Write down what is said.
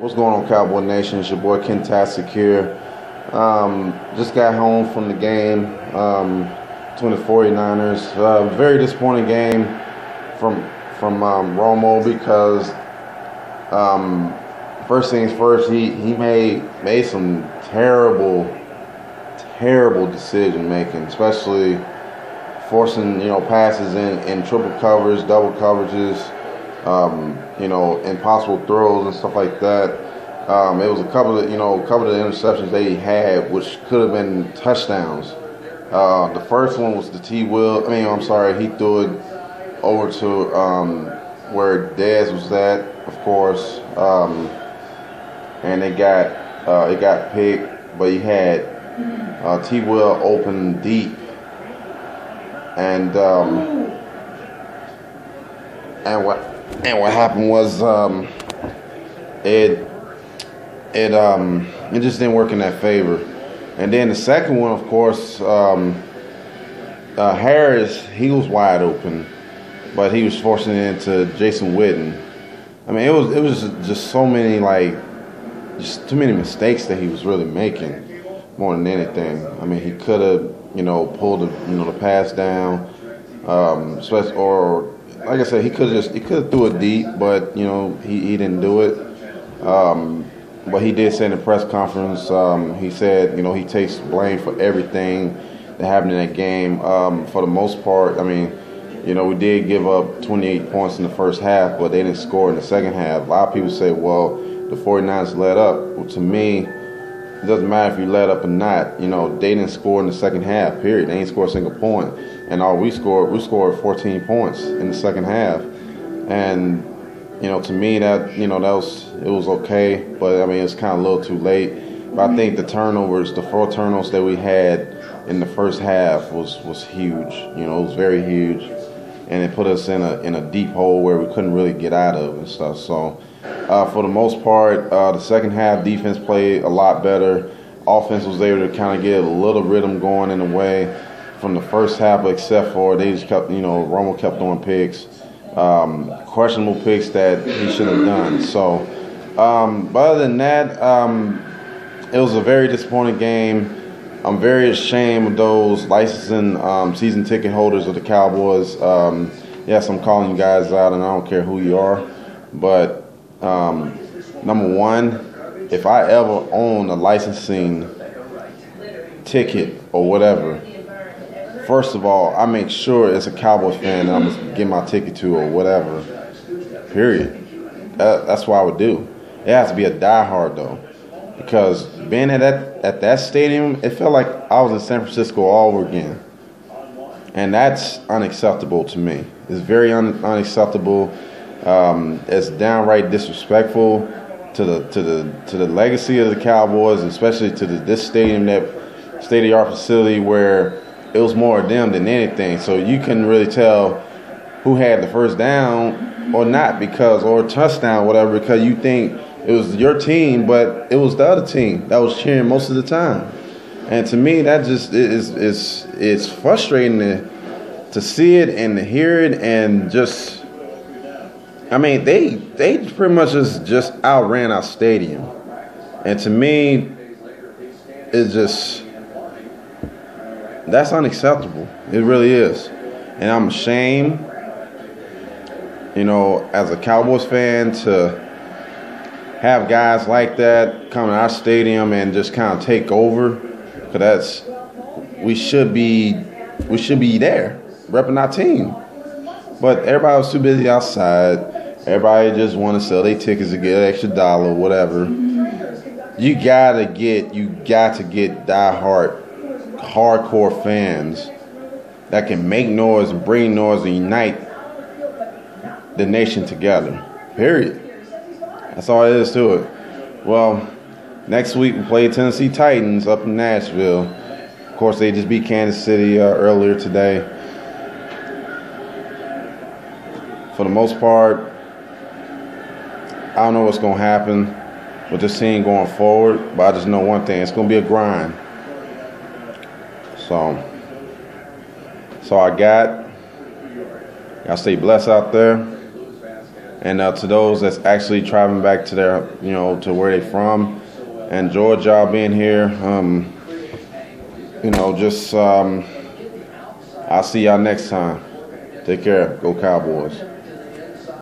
What's going on, Cowboy Nation? It's your boy Ken Tastic here. Just got home from the game between the 49ers. Very disappointing game from Romo because first things first, he made some terrible decision making, especially forcing passes in triple coverage, double coverages. Impossible throws and stuff like that. It was a couple of the interceptions they had, which could have been touchdowns. The first one was the he threw it over to where Dez was at, of course, and it got picked, but he had T. Will open deep, and what happened was it just didn't work in that favor. And then the second one, of course, Harris, he was wide open, but he was forcing it into Jason Witten. I mean, it was just so many, just too many mistakes that he was really making more than anything. I mean, he could have pulled the pass down, especially, or like I said, he could have threw it deep, but he didn't do it. But he did say in the press conference, he said he takes blame for everything that happened in that game. For the most part, I mean, we did give up 28 points in the first half, but they didn't score in the second half. A lot of people say, well, the 49ers let up. Well, to me, it doesn't matter if you let up or not. They didn't score in the second half, period. They didn't score a single point. And all we scored 14 points in the second half. And, to me, that was okay. But, I mean, it's kind of a little too late. But I think the 4 turnovers that we had in the first half was huge. It was very huge. And it put us in a deep hole where we couldn't really get out of and stuff. So, for the most part, the second half defense played a lot better. Offense was able to kind of get a little rhythm going in a way from the first half, except for they just kept, Romo kept throwing picks, questionable picks that he shouldn't have done. So, but other than that, it was a very disappointing game. I'm very ashamed of those licensing season ticket holders of the Cowboys. Yes, I'm calling you guys out, and I don't care who you are. But number one, if I ever own a licensing ticket or whatever, first of all, I make sure it's a Cowboys fan that I'm going to get my ticket to or whatever, period. That's what I would do. It has to be a diehard, though, because being at that stadium, it felt like I was in San Francisco all over again. And that's unacceptable to me. It's very unacceptable. It's downright disrespectful to the legacy of the Cowboys, especially to this stadium, that state-of-the-art facility where it was more of them than anything. So you couldn't really tell who had the first down or not, or touchdown, whatever, because you think it was your team, but it was the other team that was cheering most of the time. And to me, that just is frustrating to see it and to hear it, and just, I mean, they pretty much just outran our stadium. And to me, it's just, that's unacceptable. It really is. And I'm ashamed, as a Cowboys fan, to have guys like that come to our stadium and just kind of take over. Because we should be there, repping our team. But everybody was too busy outside. Everybody just want to sell their tickets to get an extra $1, whatever. You gotta get diehard, hardcore fans that can make noise and bring noise and unite the nation together. Period. That's all it is to it. Well, next week we play Tennessee Titans up in Nashville. Of course, they just beat Kansas City earlier today. For the most part, I don't know what's going to happen with this team going forward, but I just know one thing. It's going to be a grind. So I got. Y'all stay blessed out there. And to those that's actually traveling back to their, to where they from, enjoyed y'all being here. I'll see y'all next time. Take care. Go Cowboys.